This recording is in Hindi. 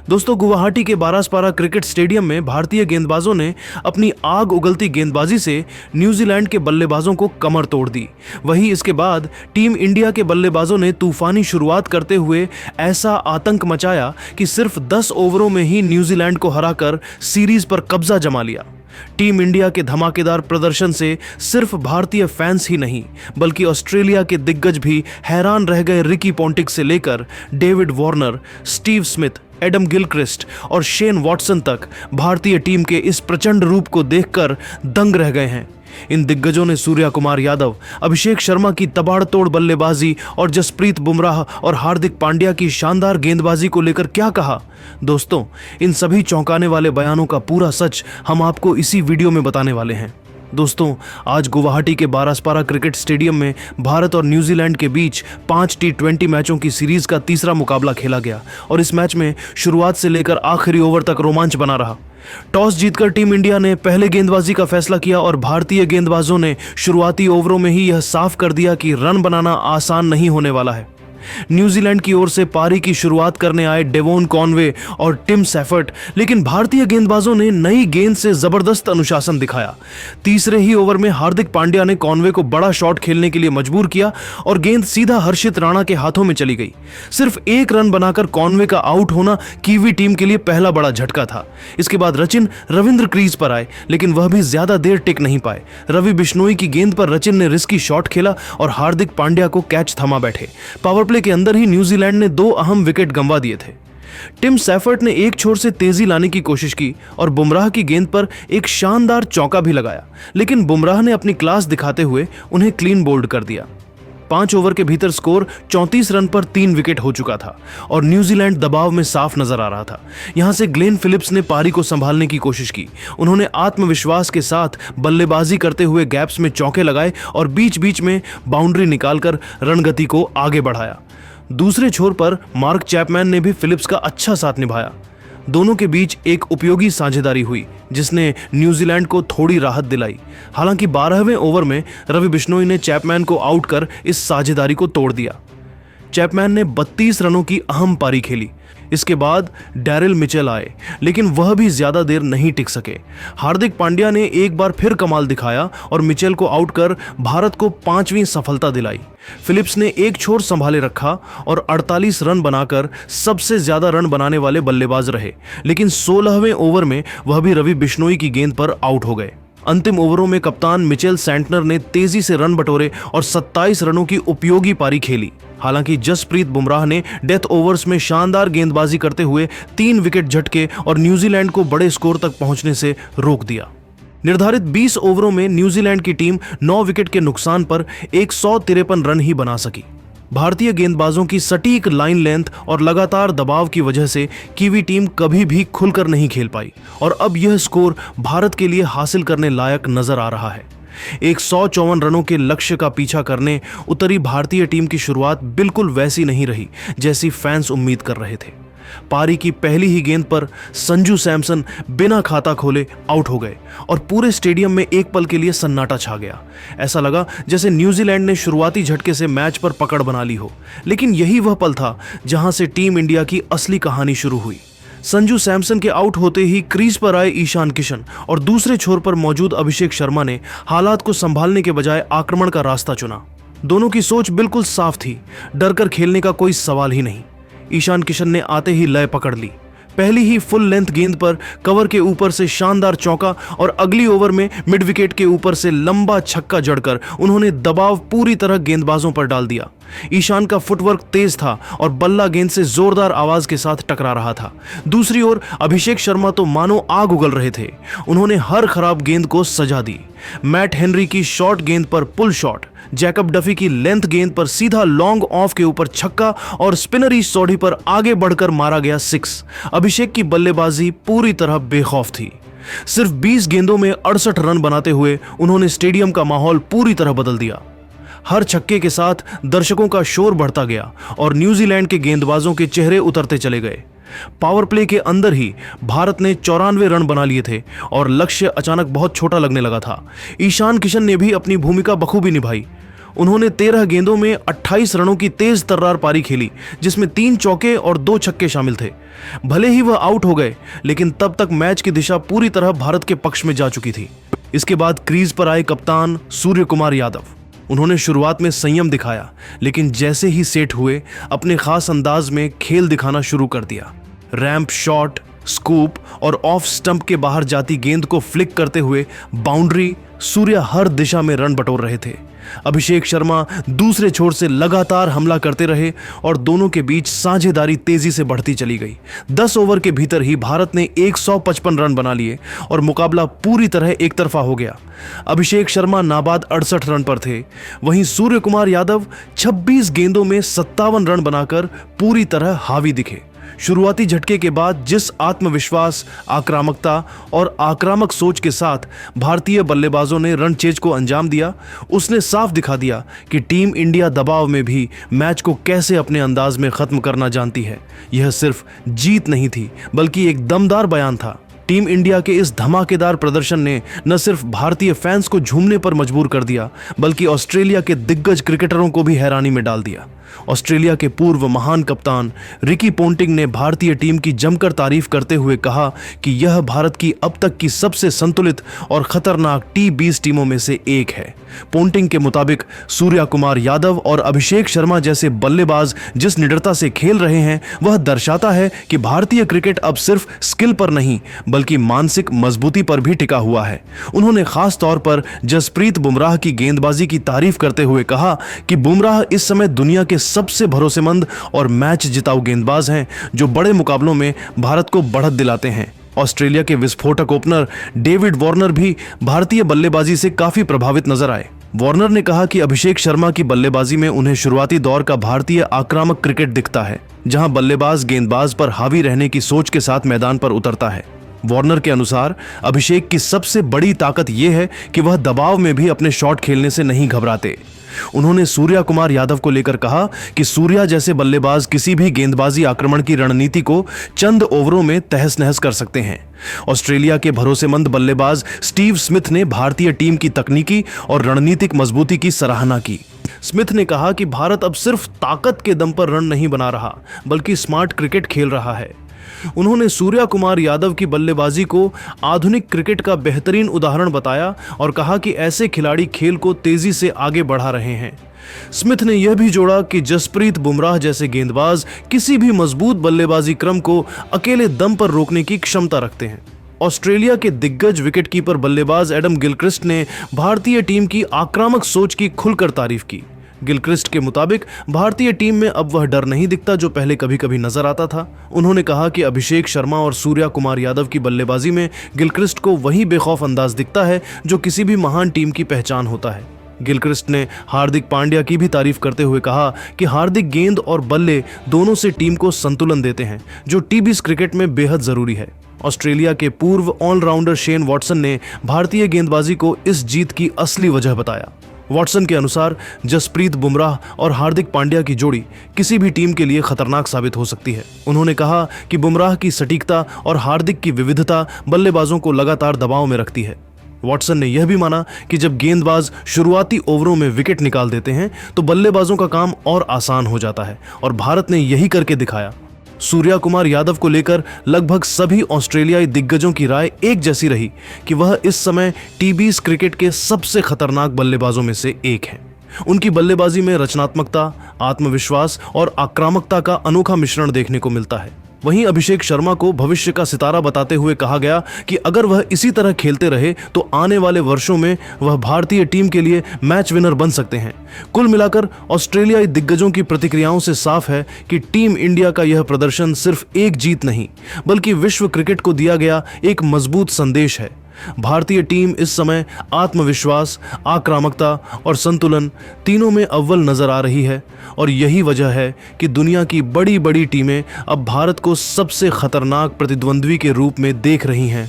दोस्तों, गुवाहाटी के बारासपारा क्रिकेट स्टेडियम में भारतीय गेंदबाजों ने अपनी आग उगलती गेंदबाजी से न्यूजीलैंड के बल्लेबाजों को कमर तोड़ दी। वहीं इसके बाद टीम इंडिया के बल्लेबाजों ने तूफानी शुरुआत करते हुए ऐसा आतंक मचाया कि सिर्फ 10 ओवरों में ही न्यूजीलैंड को हराकर सीरीज पर कब्जा जमा लिया। टीम इंडिया के धमाकेदार प्रदर्शन से सिर्फ भारतीय फैंस ही नहीं बल्कि ऑस्ट्रेलिया के दिग्गज भी हैरान रह गए। रिकी पॉन्टिंग से लेकर David Warner, Steve Smith, Adam Gilchrist और शेन वॉटसन तक भारतीय टीम के इस प्रचंड रूप को देखकर दंग रह गए हैं। इन दिग्गजों ने सूर्या कुमार यादव, अभिषेक शर्मा की तबाड़तोड़ बल्लेबाजी और जसप्रीत बुमराह और हार्दिक पांड्या की शानदार गेंदबाजी को लेकर क्या कहा। दोस्तों, इन सभी चौंकाने वाले बयानों का पूरा सच हम आपको इसी वीडियो में बताने वाले हैं। दोस्तों, आज गुवाहाटी के बारासपारा क्रिकेट स्टेडियम में भारत और न्यूजीलैंड के बीच 5 T20 मैचों की सीरीज का तीसरा मुकाबला खेला गया और इस मैच में शुरुआत से लेकर आखिरी ओवर तक रोमांच बना रहा। टॉस जीतकर टीम इंडिया ने पहले गेंदबाजी का फैसला किया और भारतीय गेंदबाजों ने शुरुआती ओवरों में ही यह साफ कर दिया कि रन बनाना आसान नहीं होने वाला है। न्यूजीलैंड की ओर से पारी की शुरुआत करने आए डेवोन कॉनवे और टिम सैफर्ट, लेकिन भारतीय गेंदबाजों ने नई गेंद से जबरदस्त अनुशासन दिखाया। तीसरे ही ओवर में हार्दिक पांड्या ने कॉनवे को बड़ा शॉट खेलने के लिए मजबूर किया और गेंद सीधा हर्षित राणा के हाथों में चली गई। सिर्फ एक रन बनाकर कॉनवे का आउट होना कीवी टीम के लिए पहला बड़ा झटका था। इसके बाद रचिन रविंद्र क्रीज पर आए, लेकिन वह भी ज्यादा देर टिक नहीं पाए। रवि बिश्नोई की गेंद पर रचिन ने रिस्की शॉट खेला और हार्दिक पांड्या को कैच थमा बैठे। पावर प्ले के अंदर ही न्यूजीलैंड ने 2 अहम विकेट गंवा दिए थे। टिम सैफर्ट ने एक छोर से तेजी लाने की कोशिश की और बुमराह की गेंद पर एक शानदार चौका भी लगाया, लेकिन बुमराह ने अपनी क्लास दिखाते हुए उन्हें क्लीन बोल्ड कर दिया। 5 ओवर के भीतर स्कोर 34 रन पर 3 विकेट हो चुका था और न्यूजीलैंड दबाव में साफ नजर आ रहा था। यहां से ग्लेन फिलिप्स ने पारी को संभालने की कोशिश की। उन्होंने आत्मविश्वास के साथ बल्लेबाजी करते हुए गैप्स में चौके लगाए और बीच बीच में बाउंड्री निकालकर रणगति को आगे बढ़ाया। दूसरे छोर पर मार्क चैपमैन ने भी फिलिप्स का अच्छा साथ निभाया। दोनों के बीच एक उपयोगी साझेदारी हुई जिसने न्यूजीलैंड को थोड़ी राहत दिलाई। हालांकि 12वें ओवर में रवि बिश्नोई ने चैपमैन को आउट कर इस साझेदारी को तोड़ दिया। चैपमैन ने 32 रनों की अहम पारी खेली। इसके बाद डैरिल मिचेल आए, लेकिन वह भी ज्यादा देर नहीं टिक सके। हार्दिक पांड्या ने एक बार फिर कमाल दिखाया और मिचेल को आउट कर भारत को 5वीं सफलता दिलाई। फिलिप्स ने एक छोर संभाले रखा और 48 रन बनाकर सबसे ज्यादा रन बनाने वाले बल्लेबाज रहे, लेकिन 16वें ओवर में वह भी रवि बिश्नोई की गेंद पर आउट हो गए। अंतिम ओवरों में कप्तान मिचेल सैंटनर ने तेजी से रन बटोरे और 27 रनों की उपयोगी पारी खेली। हालांकि जसप्रीत बुमराह ने डेथ ओवर्स में शानदार गेंदबाजी करते हुए 3 विकेट झटके और न्यूजीलैंड को बड़े स्कोर तक पहुंचने से रोक दिया। निर्धारित 20 ओवरों में न्यूजीलैंड की टीम 9 विकेट के नुकसान पर 153 रन ही बना सकी। भारतीय गेंदबाजों की सटीक लाइन लेंथ और लगातार दबाव की वजह से कीवी टीम कभी भी खुलकर नहीं खेल पाई और अब यह स्कोर भारत के लिए हासिल करने लायक नजर आ रहा है। 154 रनों के लक्ष्य का पीछा करने उतरी भारतीय टीम की शुरुआत बिल्कुल वैसी नहीं रही जैसी फैंस उम्मीद कर रहे थे। पारी की पहली ही गेंद पर संजू सैमसन बिना खाता खोले आउट हो गए और पूरे स्टेडियम में एक पल के लिए सन्नाटा छा गया। ऐसा लगा जैसे न्यूजीलैंड ने शुरुआती झटके से मैच पर पकड़ बना ली हो, लेकिन यही वह पल था जहां से टीम इंडिया की असली कहानी शुरू हुई। संजू सैमसन के आउट होते ही क्रीज पर आए ईशान किशन और दूसरे छोर पर मौजूद अभिषेक शर्मा ने हालात को संभालने के बजाय आक्रमण का रास्ता चुना। दोनों की सोच बिल्कुल साफ थी, डर कर खेलने का कोई सवाल ही नहीं। ईशान किशन ने आते ही लय पकड़ ली। पहली ही फुल लेंथ गेंद पर कवर के ऊपर से शानदार चौका और अगली ओवर में मिड विकेट के ऊपर से लंबा छक्का जड़कर उन्होंने दबाव पूरी तरह गेंदबाजों पर डाल दिया। ईशान का फुटवर्क तेज था और बल्ला गेंद से जोरदार आवाज के साथ टकरा रहा था। दूसरी ओर अभिषेक शर्मा तो मानो आग उगल रहे थे। उन्होंने हर खराब गेंद को सजा दी। मैट हेनरी की शॉर्ट गेंद पर पुल शॉट, जैकब डफी की लेंथ गेंद पर सीधा लॉन्ग ऑफ के ऊपर छक्का और स्पिनरी सोढ़ी पर आगे बढ़कर मारा गया 6। अभिषेक की बल्लेबाजी पूरी तरह बेखौफ थी। सिर्फ 20 गेंदों में 68 रन बनाते हुए उन्होंने स्टेडियम का माहौल पूरी तरह बदल दिया। हर छक्के के साथ दर्शकों का शोर बढ़ता गया और न्यूजीलैंड के गेंदबाजों के चेहरे उतरते चले गए। पावर प्ले के अंदर ही भारत ने 94 रन बना लिए थे और लक्ष्य अचानक बहुत छोटा लगने लगा था। ईशान किशन ने भी अपनी भूमिका बखूबी निभाई। उन्होंने 13 गेंदों में 28 रनों की तेज तर्रार पारी खेली, जिसमें 3 चौके और 2 छक्के शामिल थे। भले ही वह आउट हो गए, लेकिन तब तक मैच की दिशा पूरी तरह भारत के पक्ष में जा चुकी थी। इसके बाद क्रीज पर आए कप्तान सूर्य कुमार यादव। उन्होंने शुरुआत में संयम दिखाया, लेकिन जैसे ही सेट हुए अपने खास अंदाज में खेल दिखाना शुरू कर दिया। रैंप शॉट, स्कूप और ऑफ स्टंप के बाहर जाती गेंद को फ्लिक करते हुए बाउंड्री, सूर्या हर दिशा में रन बटोर रहे थे। अभिषेक शर्मा दूसरे छोर से लगातार हमला करते रहे और दोनों के बीच साझेदारी तेजी से बढ़ती चली गई। 10 ओवर के भीतर ही भारत ने 155 रन बना लिए और मुकाबला पूरी तरह एक तरफा हो गया। अभिषेक शर्मा नाबाद 68 रन पर थे, वहीं सूर्य कुमार यादव 26 गेंदों में 57 रन बनाकर पूरी तरह हावी दिखे। शुरुआती झटके के बाद जिस आत्मविश्वास, आक्रामकता और आक्रामक सोच के साथ भारतीय बल्लेबाजों ने रन चेज को अंजाम दिया, उसने साफ दिखा दिया कि टीम इंडिया दबाव में भी मैच को कैसे अपने अंदाज में खत्म करना जानती है। यह सिर्फ जीत नहीं थी, बल्कि एक दमदार बयान था। टीम इंडिया के इस धमाकेदार प्रदर्शन ने न सिर्फ भारतीय फैंस को झूमने पर मजबूर कर दिया, बल्कि ऑस्ट्रेलिया के दिग्गज क्रिकेटरों को भी हैरानी में डाल दिया। ऑस्ट्रेलिया के पूर्व महान कप्तान रिकी पोंटिंग ने भारतीय टीम की जमकर तारीफ करते हुए कहा कि यह भारत की अब तक की सबसे संतुलित और खतरनाक T20 टीमों में से एक है। पोंटिंग के मुताबिक सूर्या कुमार यादव और अभिषेक शर्मा जैसे बल्लेबाज जिस निडरता से खेल रहे हैं, वह दर्शाता है कि भारतीय क्रिकेट अब सिर्फ स्किल पर नहीं, बल्कि मानसिक मजबूती पर भी टिका हुआ है। उन्होंने खास तौर पर जसप्रीत बुमराह की गेंदबाजी की तारीफ करते हुए कहा कि बुमराह इस समय दुनिया के सबसे भरोसेमंद और मैच जिताऊ गेंदबाज हैं, जो बड़े मुकाबलों में भारत को बढ़त दिलाते हैं। ऑस्ट्रेलिया के विस्फोटक ओपनर डेविड वार्नर भी भारतीय बल्लेबाजी से काफी प्रभावित नजर आए। वार्नर ने कहा कि अभिषेक शर्मा की बल्लेबाजी में उन्हें शुरुआती दौर का भारतीय आक्रामक क्रिकेट दिखता है, जहां बल्लेबाज गेंदबाज पर हावी रहने की सोच के साथ मैदान पर उतरता है। वार्नर के अनुसार अभिषेक की सबसे बड़ी ताकत यह है कि वह दबाव में भी अपने शॉट खेलने से नहीं घबराते। उन्होंने सूर्या कुमार यादव को लेकर कहा कि सूर्या जैसे बल्लेबाज किसी भी गेंदबाजी आक्रमण की रणनीति को चंद ओवरों में तहस नहस कर सकते हैं। ऑस्ट्रेलिया के भरोसेमंद बल्लेबाज स्टीव स्मिथ ने भारतीय टीम की तकनीकी और रणनीतिक मजबूती की सराहना की। स्मिथ ने कहा कि भारत अब सिर्फ ताकत के दम पर रन नहीं बना रहा, बल्कि स्मार्ट क्रिकेट खेल रहा है। उन्होंने सूर्या कुमार यादव की बल्लेबाजी को आधुनिक क्रिकेट का बेहतरीन उदाहरण बताया और कहा कि ऐसे खिलाड़ी खेल को तेजी से आगे बढ़ा रहे हैं। स्मिथ ने यह भी जोड़ा कि जसप्रीत बुमराह जैसे गेंदबाज किसी भी मजबूत बल्लेबाजी क्रम को अकेले दम पर रोकने की क्षमता रखते हैं। ऑस्ट्रेलिया के दिग्गज विकेटकीपर बल्लेबाज एडम गिलक्रिस्ट ने भारतीय टीम की आक्रामक सोच की खुलकर तारीफ की। गिलक्रिस्ट के मुताबिक भारतीय टीम में अब वह डर नहीं दिखता जो पहले कभी कभी नजर आता था। उन्होंने कहा कि अभिषेक शर्मा और सूर्या कुमार यादव की बल्लेबाजी में गिलक्रिस्ट को वही बेखौफ अंदाज दिखता है जो किसी भी महान टीम की पहचान होता है। गिलक्रिस्ट ने हार्दिक पांड्या की भी तारीफ करते हुए कहा कि हार्दिक गेंद और बल्ले दोनों से टीम को संतुलन देते हैं, जो T20 क्रिकेट में बेहद जरूरी है। ऑस्ट्रेलिया के पूर्व ऑलराउंडर शेन वॉटसन ने भारतीय गेंदबाजी को इस जीत की असली वजह बताया। वॉटसन के अनुसार जसप्रीत बुमराह और हार्दिक पांड्या की जोड़ी किसी भी टीम के लिए खतरनाक साबित हो सकती है। उन्होंने कहा कि बुमराह की सटीकता और हार्दिक की विविधता बल्लेबाजों को लगातार दबाव में रखती है। वॉटसन ने यह भी माना कि जब गेंदबाज शुरुआती ओवरों में विकेट निकाल देते हैं तो बल्लेबाजों का काम और आसान हो जाता है, और भारत ने यही करके दिखाया। सूर्या कुमार यादव को लेकर लगभग सभी ऑस्ट्रेलियाई दिग्गजों की राय एक जैसी रही कि वह इस समय T20 क्रिकेट के सबसे खतरनाक बल्लेबाजों में से एक हैं। उनकी बल्लेबाजी में रचनात्मकता, आत्मविश्वास और आक्रामकता का अनोखा मिश्रण देखने को मिलता है। वहीं अभिषेक शर्मा को भविष्य का सितारा बताते हुए कहा गया कि अगर वह इसी तरह खेलते रहे तो आने वाले वर्षों में वह भारतीय टीम के लिए मैच विनर बन सकते हैं। कुल मिलाकर ऑस्ट्रेलियाई दिग्गजों की प्रतिक्रियाओं से साफ है कि टीम इंडिया का यह प्रदर्शन सिर्फ एक जीत नहीं, बल्कि विश्व क्रिकेट को दिया गया एक मजबूत संदेश है। भारतीय टीम इस समय आत्मविश्वास, आक्रामकता और संतुलन तीनों में अव्वल नजर आ रही है, और यही वजह है कि दुनिया की बड़ी बड़ी टीमें अब भारत को सबसे खतरनाक प्रतिद्वंद्वी के रूप में देख रही हैं।